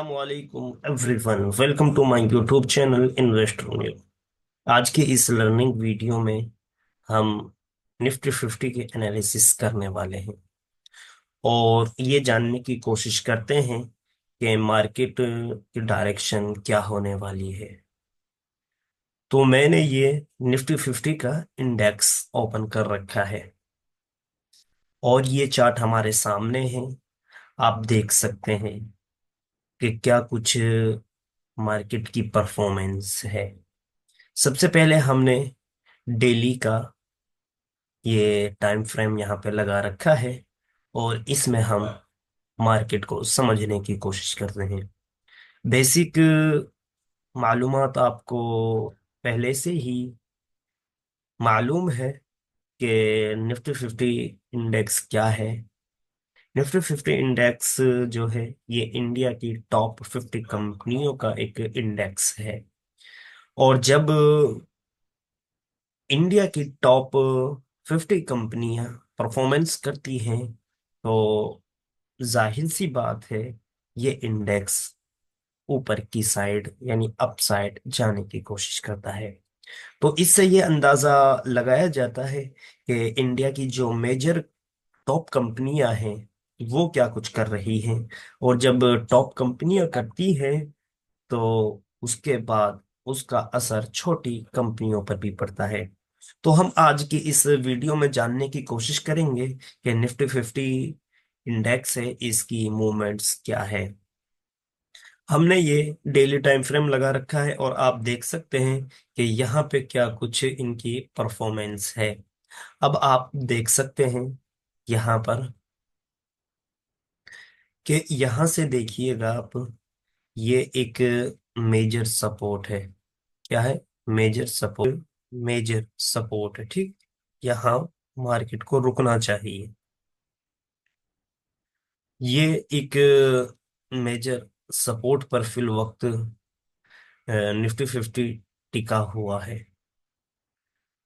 Assalamualaikum everyone, welcome to my YouTube channel investor new. आज के इस लर्निंग वीडियो में हम निफ्टी 50 के एनालिसिस करने वाले हैं और ये जानने की कोशिश करते हैं कि मार्केट की डायरेक्शन क्या होने वाली है। तो मैंने ये निफ्टी 50 का इंडेक्स ओपन कर रखा है और ये चार्ट हमारे सामने है। आप देख सकते हैं कि क्या कुछ मार्केट की परफॉर्मेंस है। सबसे पहले हमने डेली का ये टाइम फ्रेम यहाँ पे लगा रखा है और इसमें हम मार्केट को समझने की कोशिश कर रहे हैं। बेसिक मालूमात आपको पहले से ही मालूम है कि निफ्टी 50 इंडेक्स क्या है। निफ्टी 50 इंडेक्स जो है ये इंडिया की टॉप 50 कंपनियों का एक इंडेक्स है। और जब इंडिया की टॉप 50 कंपनियां परफॉर्मेंस करती हैं तो जाहिर सी बात है ये इंडेक्स ऊपर की साइड यानी अप साइड जाने की कोशिश करता है। तो इससे ये अंदाजा लगाया जाता है कि इंडिया की जो मेजर टॉप कंपनियां हैं वो क्या कुछ कर रही हैं। और जब टॉप कंपनियां करती हैं तो उसके बाद उसका असर छोटी कंपनियों पर भी पड़ता है। तो हम आज की इस वीडियो में जानने की कोशिश करेंगे कि निफ्टी 50 इंडेक्स है, इसकी मूवमेंट्स क्या है। हमने ये डेली टाइम फ्रेम लगा रखा है और आप देख सकते हैं कि यहाँ पे क्या कुछ इनकी परफॉर्मेंस है। अब आप देख सकते हैं यहाँ पर कि यहाँ से देखिएगा आप, ये एक मेजर सपोर्ट है। क्या है? Major support. मेजर सपोर्ट है, ठीक। यहाँ मार्केट को रुकना चाहिए। ये एक मेजर सपोर्ट पर फिल वक्त निफ्टी 50 टिका हुआ है।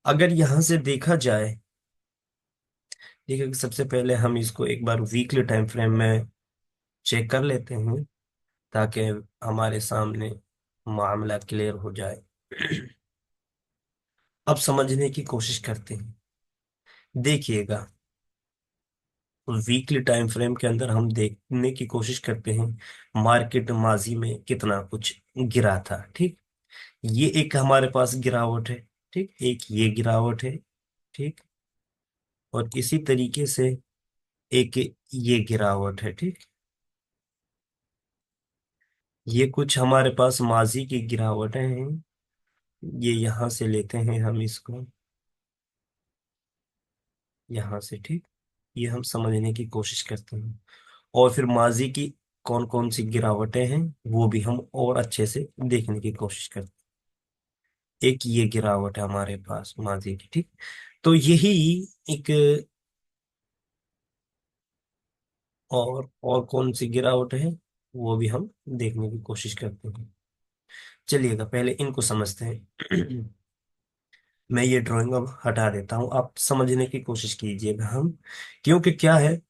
अगर यहां से देखा जाए, देखिए कि सबसे पहले हम इसको एक बार वीकली टाइम फ्रेम में चेक कर लेते हैं ताकि हमारे सामने मामला क्लियर हो जाए। अब समझने की कोशिश करते हैं। देखिएगा, वीकली टाइम फ्रेम के अंदर हम देखने की कोशिश करते हैं मार्केट माजी में कितना कुछ गिरा था, ठीक। ये एक हमारे पास गिरावट है, ठीक। एक ये गिरावट है, ठीक। और इसी तरीके से एक ये गिरावट है, ठीक। ये कुछ हमारे पास माजी की गिरावटें हैं। ये यहां से लेते हैं हम इसको, यहां से, ठीक। ये हम समझने की कोशिश करते हैं और फिर माजी की कौन कौन सी गिरावटें हैं वो भी हम और अच्छे से देखने की कोशिश करते हैं। एक ये गिरावट है हमारे पास माजी की, ठीक। तो यही एक और कौन सी गिरावट है वो भी हम देखने की कोशिश करते हैं। चलिएगा पहले इनको समझते हैं। मैं ये ड्राइंग अब हटा देता हूं, आप समझने की कोशिश कीजिएगा हम। क्योंकि क्या है,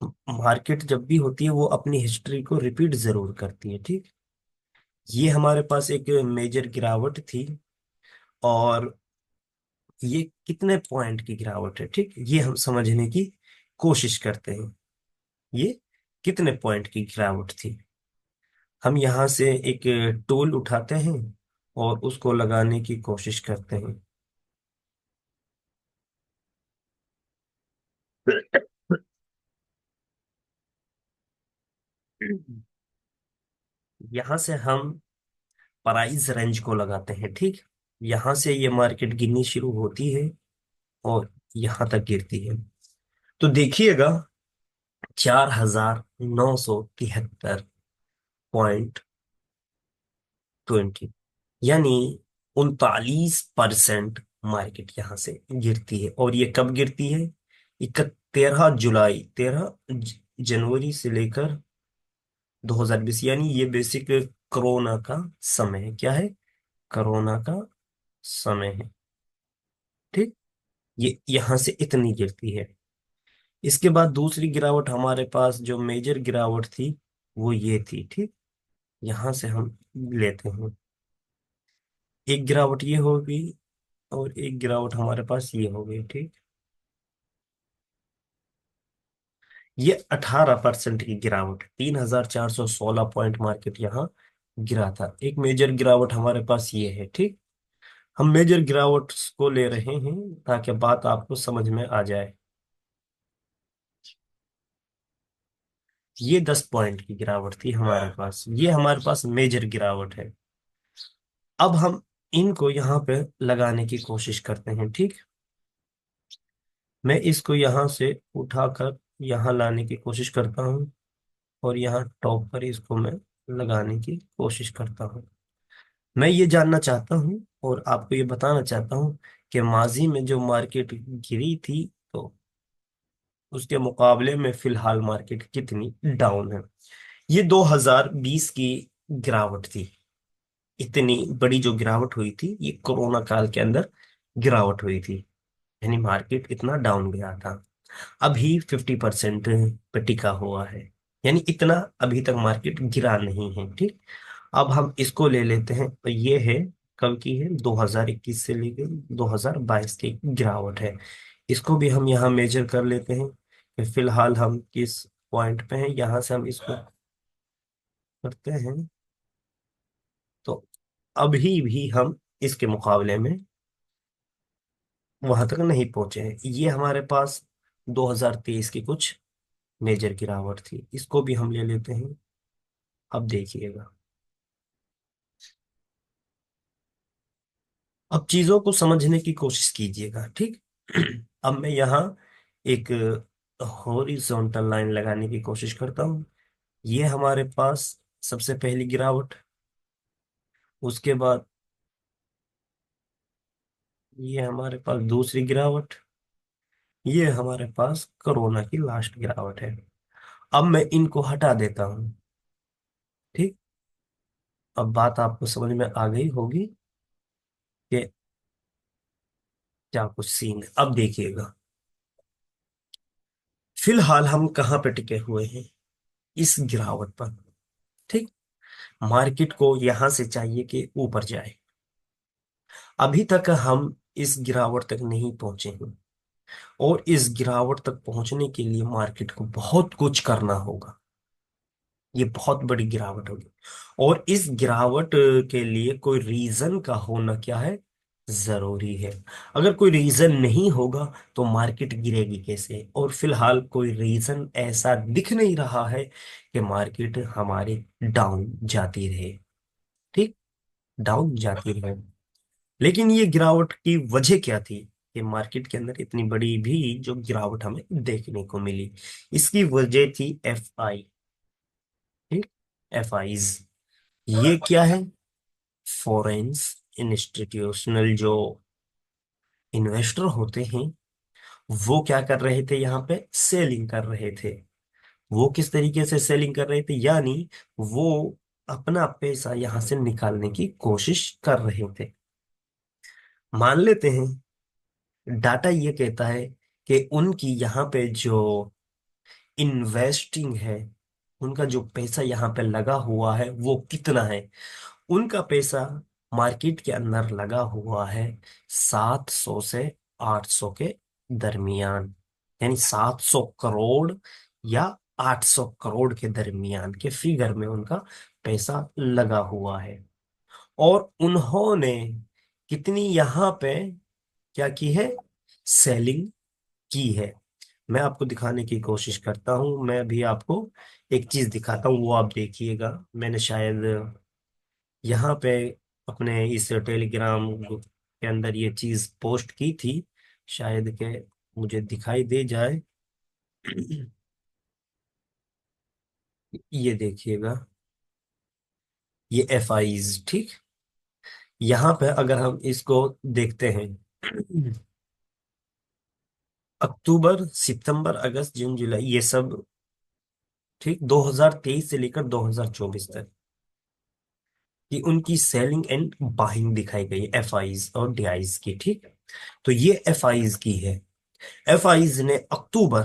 मार्केट जब भी होती है वो अपनी हिस्ट्री को रिपीट जरूर करती है, ठीक। ये हमारे पास एक मेजर गिरावट थी और ये कितने पॉइंट की गिरावट है, ठीक। ये हम समझने की कोशिश करते हैं। ये कितने पॉइंट की गिरावट थी। हम यहां से एक टूल उठाते हैं और उसको लगाने की कोशिश करते हैं। यहां से हम प्राइस रेंज को लगाते हैं, ठीक। यहां से ये मार्केट गिरनी शुरू होती है और यहां तक गिरती है। तो देखिएगा, 4973.20 यानी 39% मार्केट यहां से गिरती है। और ये कब गिरती है? 13 जुलाई, 13 जनवरी से लेकर 2020, यानी ये बेसिक कोरोना का समय है। क्या है? कोरोना का समय है, ठीक। ये यहां से इतनी गिरती है। इसके बाद दूसरी गिरावट हमारे पास जो मेजर गिरावट थी वो ये थी, ठीक। यहां से हम लेते हैं, एक गिरावट ये होगी और एक गिरावट हमारे पास ये हो गई, ठीक। ये 18% की गिरावट, 3,416 पॉइंट मार्केट यहाँ गिरा था। एक मेजर गिरावट हमारे पास ये है, ठीक। हम मेजर गिरावट को ले रहे हैं ताकि बात आपको समझ में आ जाए। ये 10 पॉइंट की गिरावट थी हमारे पास, ये हमारे पास मेजर गिरावट है। अब हम इनको यहाँ पे लगाने की कोशिश करते हैं, ठीक। मैं इसको यहाँ से उठाकर यहाँ लाने की कोशिश करता हूँ और यहाँ टॉप पर इसको मैं लगाने की कोशिश करता हूँ। मैं ये जानना चाहता हूँ और आपको ये बताना चाहता हूँ कि माजी में जो मार्केट गिरी थी, तो उसके मुकाबले में फिलहाल मार्केट कितनी डाउन है। ये 2020 की गिरावट थी। इतनी बड़ी जो गिरावट हुई थी ये कोरोना काल के अंदर गिरावट हुई थी, यानी मार्केट इतना डाउन गया था। अभी 50% पे टिका हुआ है, यानी इतना अभी तक मार्केट गिरा नहीं है, ठीक। अब हम इसको ले लेते हैं, तो ये है कब की है, 2021 से लेकर 2022 की गिरावट है। इसको भी हम यहाँ मेजर कर लेते हैं कि फिलहाल हम किस पॉइंट पे हैं। यहाँ से हम इसको करते हैं, तो अभी भी हम इसके मुकाबले में वहां तक नहीं पहुंचे हैं। ये हमारे पास 2023 की कुछ मेजर गिरावट थी, इसको भी हम ले लेते हैं। अब देखिएगा, अब चीजों को समझने की कोशिश कीजिएगा, ठीक। अब मैं यहाँ एक हॉरिजॉन्टल लाइन लगाने की कोशिश करता हूँ। ये हमारे पास सबसे पहली गिरावट, उसके बाद ये हमारे पास दूसरी गिरावट, ये हमारे पास कोरोना की लास्ट गिरावट है। अब मैं इनको हटा देता हूँ, ठीक। अब बात आपको समझ में आ गई होगी कि क्या कुछ सीन है। अब देखिएगा, फिलहाल हम कहाँ पे टिके हुए हैं, इस गिरावट पर, ठीक। मार्केट को यहां से चाहिए कि ऊपर जाए। अभी तक हम इस गिरावट तक नहीं पहुंचे हैं और इस गिरावट तक पहुंचने के लिए मार्केट को बहुत कुछ करना होगा। ये बहुत बड़ी गिरावट होगी और इस गिरावट के लिए कोई रीजन का होना क्या है, जरूरी है। अगर कोई रीजन नहीं होगा तो मार्केट गिरेगी कैसे। और फिलहाल कोई रीजन ऐसा दिख नहीं रहा है कि मार्केट हमारी डाउन जाती रहे, ठीक, डाउन जाती रहे। लेकिन ये गिरावट की वजह क्या थी कि मार्केट के अंदर इतनी बड़ी भी जो गिरावट हमें देखने को मिली, इसकी वजह थी FI, ठीक, FIs। ये क्या है, फॉरेन्स इंस्टीट्यूशनल जो इन्वेस्टर होते हैं, वो क्या कर रहे थे, यहाँ पे सेलिंग कर रहे थे। वो किस तरीके से सेलिंग कर रहे थे, यानी वो अपना पैसा यहाँ से निकालने की कोशिश कर रहे थे। मान लेते हैं डाटा ये कहता है कि उनकी यहाँ पे जो इन्वेस्टिंग है, उनका जो पैसा यहाँ पे लगा हुआ है वो कितना है। उनका पैसा मार्केट के अंदर लगा हुआ है 700 से 800 के दरमियान, यानी 700 करोड़ या 800 करोड़ के दरमियान के फिगर में उनका पैसा लगा हुआ है। और उन्होंने कितनी यहाँ पे क्या की है, सेलिंग की है। मैं आपको दिखाने की कोशिश करता हूं। मैं भी आपको एक चीज दिखाता हूँ, वो आप देखिएगा। मैंने शायद यहाँ पे अपने इस टेलीग्राम ग्रुप के अंदर ये चीज पोस्ट की थी, शायद के मुझे दिखाई दे जाए। ये देखिएगा, ये FIs, ठीक। यहाँ पे अगर हम इसको देखते हैं, अक्टूबर सितंबर अगस्त जून जुलाई ये सब, ठीक, 2023 से लेकर 2024 तक कि उनकी सेलिंग एंड बाइंग दिखाई गई, FIs और DIs की, ठीक। तो ये FIs की है। FIs ने अक्टूबर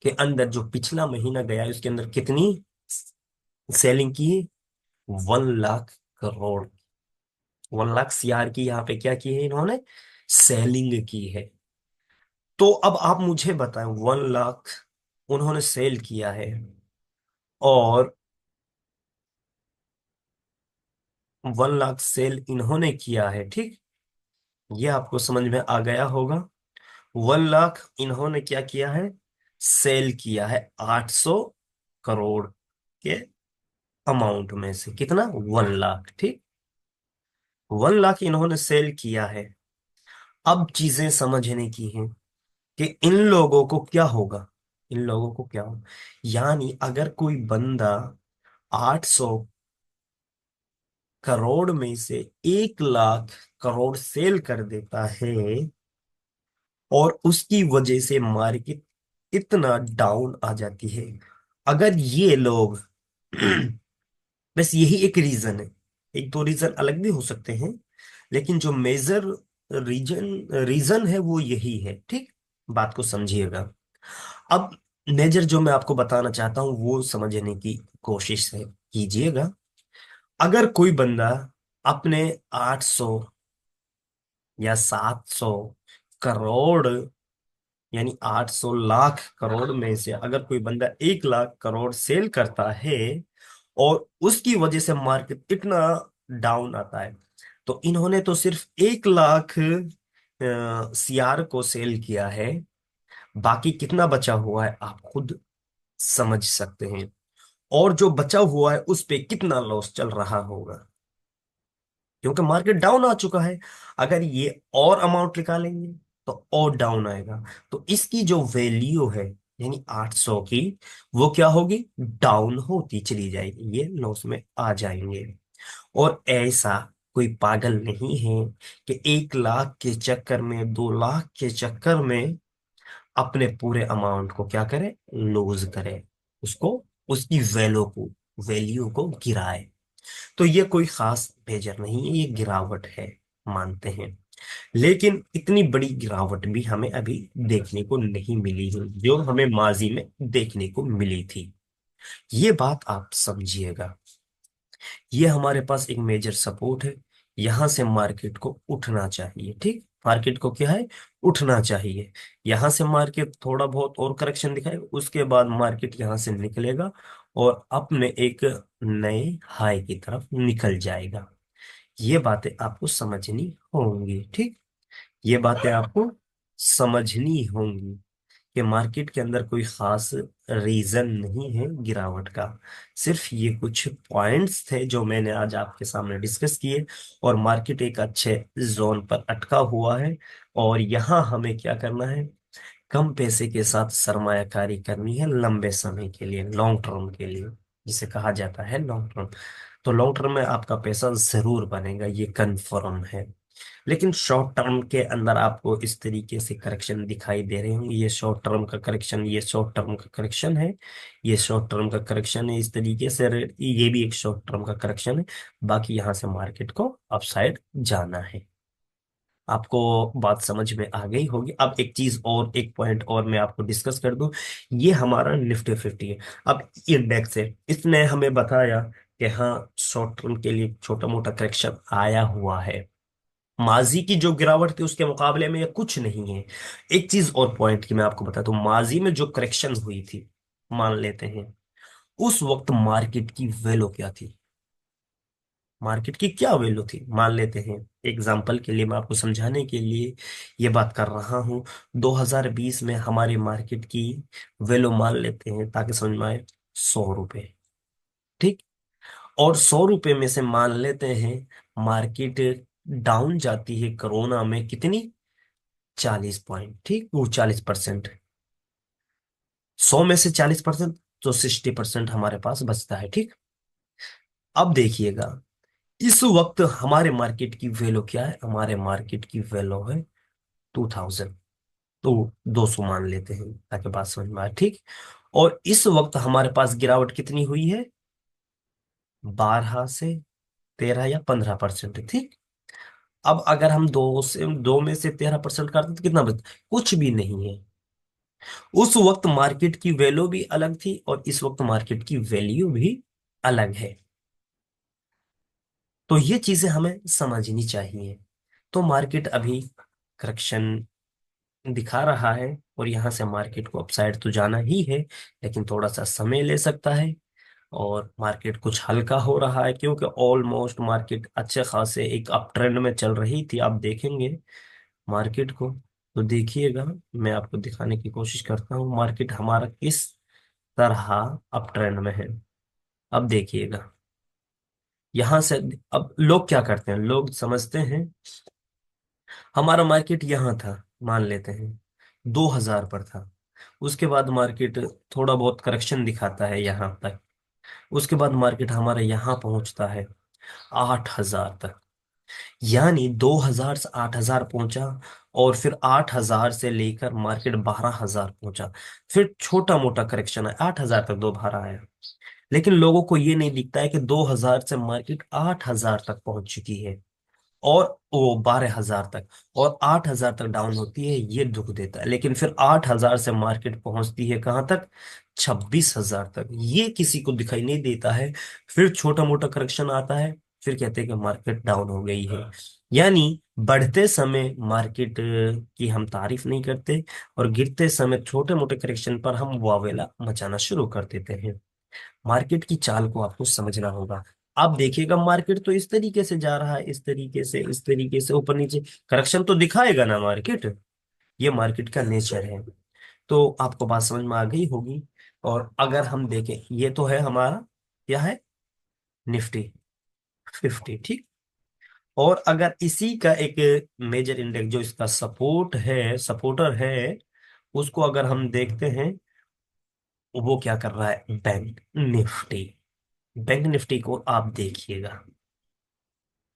के अंदर जो पिछला महीना गया है उसके अंदर कितनी सेलिंग की 1 लाख करोड़, 1 लाख CR की यहाँ पे क्या की है इन्होंने, सेलिंग की है। तो अब आप मुझे बताएं, 1 लाख उन्होंने सेल किया है, और 1 लाख सेल इन्होंने किया है, ठीक। ये आपको समझ में आ गया होगा। 1 लाख इन्होंने क्या किया है, सेल किया है 800 करोड़ के अमाउंट में से, कितना, 1 लाख, ठीक। 1 लाख इन्होंने सेल किया है। अब चीजें समझने की हैं कि इन लोगों को क्या होगा, इन लोगों को क्या होगा। यानी अगर कोई बंदा 800 करोड़ में से 1 लाख करोड़ सेल कर देता है, और उसकी वजह से मार्केट इतना डाउन आ जाती है, अगर ये लोग बस यही एक रीजन है, एक दो रीजन अलग भी हो सकते हैं, लेकिन जो मेजर रीजन रीजन है वो यही है, ठीक। बात को समझिएगा। अब मेजर जो मैं आपको बताना चाहता हूं वो समझने की कोशिश है, कीजिएगा। अगर कोई बंदा अपने 800 या 700 करोड़, यानी 800 लाख करोड़ में से अगर कोई बंदा 1 लाख करोड़ सेल करता है, और उसकी वजह से मार्केट इतना डाउन आता है, तो इन्होंने तो सिर्फ 1 लाख CR को सेल किया है। बाकी कितना बचा हुआ है आप खुद समझ सकते हैं, और जो बचा हुआ है उस पे कितना लॉस चल रहा होगा, क्योंकि मार्केट डाउन आ चुका है। अगर ये और अमाउंट निकालेंगे तो और डाउन आएगा, तो इसकी जो वैल्यू है, यानी 800 की, वो क्या होगी, डाउन होती चली जाएगी, ये लॉस में आ जाएंगे। और ऐसा कोई पागल नहीं है कि 1 लाख के चक्कर में, 2 लाख के चक्कर में अपने पूरे अमाउंट को क्या करे, लूज करे, उसको, उसकी वैल्यू को गिराए। तो ये कोई खास मेजर नहीं है, ये गिरावट है, मानते हैं। लेकिन इतनी बड़ी गिरावट भी हमें अभी देखने को नहीं मिली है जो हमें माजी में देखने को मिली थी। ये बात आप समझिएगा। ये हमारे पास एक मेजर सपोर्ट है, यहां से मार्केट को उठना चाहिए, ठीक। मार्केट को क्या है, उठना चाहिए। यहां से मार्केट थोड़ा बहुत और करेक्शन दिखाएगा, उसके बाद मार्केट यहां से निकलेगा और अपने एक नए हाई की तरफ निकल जाएगा। ये बातें आपको समझनी होंगी, ठीक। ये बातें आपको समझनी होंगी कि मार्केट के अंदर कोई खास रीजन नहीं है गिरावट का। सिर्फ ये कुछ पॉइंट्स थे जो मैंने आज आपके सामने डिस्कस किए, और मार्केट एक अच्छे जोन पर अटका हुआ है, और यहाँ हमें क्या करना है, कम पैसे के साथ सरमायाकारी करनी है, लंबे समय के लिए, लॉन्ग टर्म के लिए, जिसे कहा जाता है लॉन्ग टर्म। तो लॉन्ग टर्म में आपका पैसा जरूर बनेगा, ये कंफर्म है। लेकिन शॉर्ट टर्म के अंदर आपको इस तरीके से करेक्शन दिखाई दे रहे होंगे, ये शॉर्ट टर्म का करेक्शन, ये शॉर्ट टर्म का करेक्शन है, ये शॉर्ट टर्म का करेक्शन है, इस तरीके से ये भी एक शॉर्ट टर्म का करेक्शन है। बाकी यहां से मार्केट को अपसाइड जाना है। आपको बात समझ में आ गई होगी। अब एक चीज और, एक पॉइंट और मैं आपको डिस्कस कर दूं। ये हमारा निफ्टी 50 है। अब इंडेक्स है, इसने हमें बताया कि हाँ, शॉर्ट टर्म के लिए छोटा मोटा करेक्शन आया हुआ है। माजी की जो गिरावट थी उसके मुकाबले में ये कुछ नहीं है। एक चीज और पॉइंट की मैं आपको बताता हूँ, माजी में जो करेक्शन हुई थी, मान लेते हैं उस वक्त मार्केट की वैल्यू क्या थी, मार्केट की क्या वैल्यू थी, मान लेते हैं एग्जांपल के लिए, मैं आपको समझाने के लिए ये बात कर रहा हूँ। 2020 में हमारी मार्केट की वैल्यू मान लेते हैं ताकि समझ में आए, 100 रुपए, ठीक। और 100 रुपए में से मान लेते हैं मार्केट डाउन जाती है कोरोना में कितनी, 40 पॉइंट, ठीक, वो 40%। 100 में से 40%, तो 60% हमारे पास बचता है, ठीक। अब देखिएगा, इस वक्त हमारे मार्केट की वैल्यू क्या है, हमारे मार्केट की वैल्यू है 2000, तो 200 मान लेते हैं ताकि बात समझ में आए, ठीक। और इस वक्त हमारे पास गिरावट कितनी हुई है, 12 से 13 या 15%, ठीक। अब अगर हम दो में से 13% काटते तो कितना बचता, कुछ भी नहीं है। उस वक्त मार्केट की वैल्यू भी अलग थी और इस वक्त मार्केट की वैल्यू भी अलग है। तो ये चीजें हमें समझनी चाहिए। तो मार्केट अभी करेक्शन दिखा रहा है, और यहाँ से मार्केट को अपसाइड तो जाना ही है, लेकिन थोड़ा सा समय ले सकता है। और मार्केट कुछ हल्का हो रहा है, क्योंकि ऑलमोस्ट मार्केट अच्छे खासे एक अप ट्रेंड में चल रही थी। आप देखेंगे मार्केट को, तो देखिएगा, मैं आपको दिखाने की कोशिश करता हूँ मार्केट हमारा किस तरह अप ट्रेंड में है। अब देखिएगा यहां से, अब लोग क्या करते हैं, लोग समझते हैं हमारा मार्केट यहाँ था, मान लेते हैं 2000 पर था। उसके बाद मार्केट थोड़ा बहुत करेक्शन दिखाता है यहाँ तक। उसके बाद मार्केट हमारे यहाँ पहुंचता है 8000 तक। यानी 2000 से 8000 पहुंचा, और फिर 8000 से लेकर मार्केट 12000 पहुंचा। फिर छोटा मोटा करेक्शन है, 8000 तक दोबारा आया। लेकिन लोगों को ये नहीं दिखता है कि 2000 से मार्केट 8000 तक पहुंच चुकी है, और वो 12000 तक, और 8000 तक डाउन होती है, ये दुख देता है। लेकिन फिर 8000 से मार्केट पहुंचती है कहाँ तक, 26000 तक, ये किसी को दिखाई नहीं देता है। फिर छोटा मोटा करेक्शन आता है, फिर कहते हैं कि मार्केट डाउन हो गई है। यानी बढ़ते समय मार्केट की हम तारीफ नहीं करते, और गिरते समय छोटे मोटे करेक्शन पर हम वावेला मचाना शुरू कर देते हैं। मार्केट की चाल को आपको समझना होगा। आप देखिएगा मार्केट तो इस तरीके से जा रहा है, इस तरीके से, इस तरीके से ऊपर नीचे, करेक्शन तो दिखाएगा ना मार्केट। ये मार्केट का नेचर है। तो आपको बात समझ में आ गई होगी। और अगर हम देखें, ये तो है हमारा, क्या है, निफ्टी 50, ठीक। और अगर इसी का एक मेजर इंडेक्स जो इसका सपोर्ट है, सपोर्टर है, उसको अगर हम देखते हैं, वो क्या कर रहा है, बैंक निफ्टी। बैंक निफ्टी को आप देखिएगा,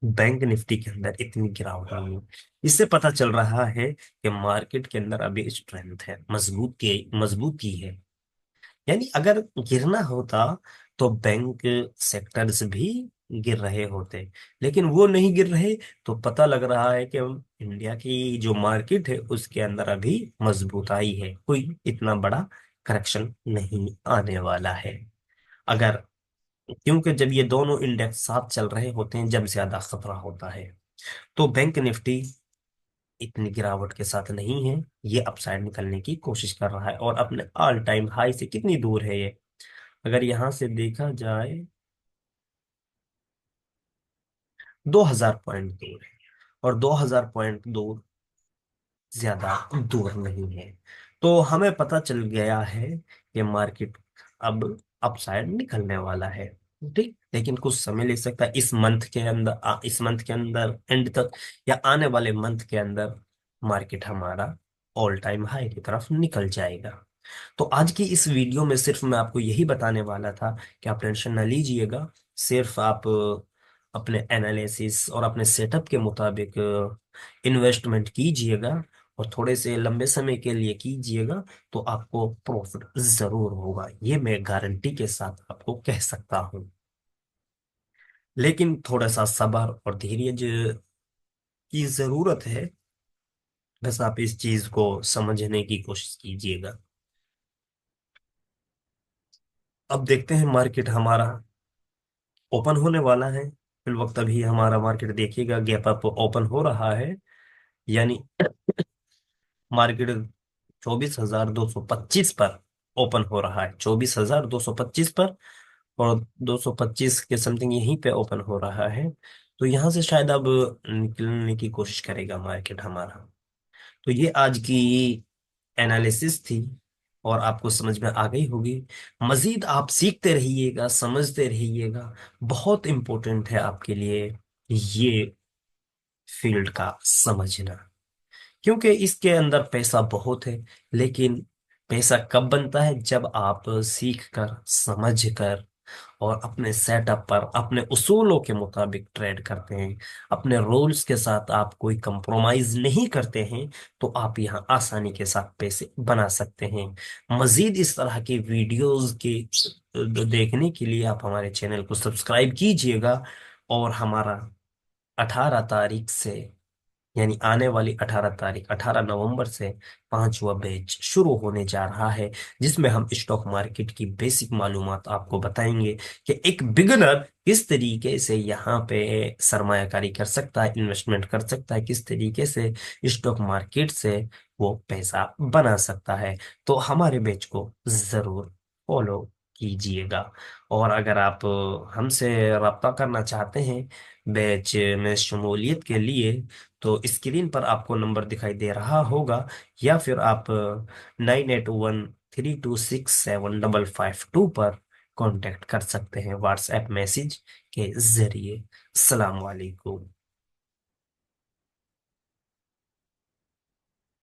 बैंक निफ्टी के अंदर इतनी गिरावट नहीं है। इससे पता चल रहा है कि मार्केट के अंदर अभी स्ट्रेंथ है, मजबूती है। यानी अगर गिरना होता तो बैंक सेक्टर्स भी गिर रहे होते, लेकिन वो नहीं गिर रहे। तो पता लग रहा है कि इंडिया की जो मार्केट है उसके अंदर अभी मजबूताई है, कोई इतना बड़ा करेक्शन नहीं आने वाला है। अगर, क्योंकि जब ये दोनों इंडेक्स साथ चल रहे होते हैं, जब ज्यादा खतरा होता है। तो बैंक निफ्टी इतनी गिरावट के साथ नहीं है, ये अपसाइड निकलने की कोशिश कर रहा है, और अपने ऑल टाइम हाई से कितनी दूर है ये, अगर यहां से देखा जाए, 2000 पॉइंट दूर है। और 2000 पॉइंट दूर ज्यादा दूर नहीं है। तो हमें पता चल गया है कि मार्केट अब अपसाइड निकलने वाला है, ठीक। लेकिन कुछ समय ले सकता है, इस मंथ के अंदर, इस मंथ के अंदर एंड तक, या आने वाले मंथ के अंदर मार्केट हमारा ऑल टाइम हाई की तरफ निकल जाएगा। तो आज की इस वीडियो में सिर्फ मैं आपको यही बताने वाला था कि आप टेंशन ना लीजिएगा। सिर्फ आप अपने एनालिसिस और अपने सेटअप के मुताबिक इन्वेस्टमेंट कीजिएगा, और थोड़े से लंबे समय के लिए कीजिएगा, तो आपको प्रॉफिट जरूर होगा, ये मैं गारंटी के साथ आपको कह सकता हूँ। लेकिन थोड़ा सा सब्र और धैर्य की जरूरत है। बस आप इस चीज को समझने की कोशिश कीजिएगा। अब देखते हैं मार्केट हमारा ओपन होने वाला है। फिल वक्त अभी हमारा मार्केट देखिएगा गैप अप ओपन हो रहा है। यानी मार्केट 24225 पर ओपन हो रहा है, 24225 पर, और 225 के समथिंग यहीं पे ओपन हो रहा है। तो यहां से शायद अब निकलने की कोशिश करेगा मार्केट हमारा। तो ये आज की एनालिसिस थी, और आपको समझ में आ गई होगी। मजीद आप सीखते रहिएगा, समझते रहिएगा। बहुत इंपॉर्टेंट है आपके लिए ये फील्ड का समझना, क्योंकि इसके अंदर पैसा बहुत है। लेकिन पैसा कब बनता है, जब आप सीख कर, समझ कर, और अपने सेटअप पर अपने उसूलों के मुताबिक ट्रेड करते हैं, अपने रूल्स के साथ आप कोई कंप्रोमाइज नहीं करते हैं, तो आप यहाँ आसानी के साथ पैसे बना सकते हैं। मजीद इस तरह के वीडियोस के देखने के लिए आप हमारे चैनल को सब्सक्राइब कीजिएगा। और हमारा 18 तारीख से यानी आने वाली 18 तारीख 18 नवंबर से पांचवा बैच शुरू होने जा रहा है, जिसमें हम स्टॉक मार्केट की बेसिक मालूमात आपको बताएंगे कि एक बिगनर किस तरीके से यहाँ पे सरमायाकारी कर सकता है, इन्वेस्टमेंट कर सकता है, किस तरीके से स्टॉक मार्केट से वो पैसा बना सकता है। तो हमारे बैच को जरूर फॉलो कीजिएगा। और अगर आप हमसे रब्ता करना चाहते हैं बैच में शमूलियत के लिए, तो स्क्रीन पर आपको नंबर दिखाई दे रहा होगा, या फिर आप 9813267552 पर कांटेक्ट कर सकते हैं व्हाट्सएप मैसेज के जरिए। अस्सलाम वालेकुम।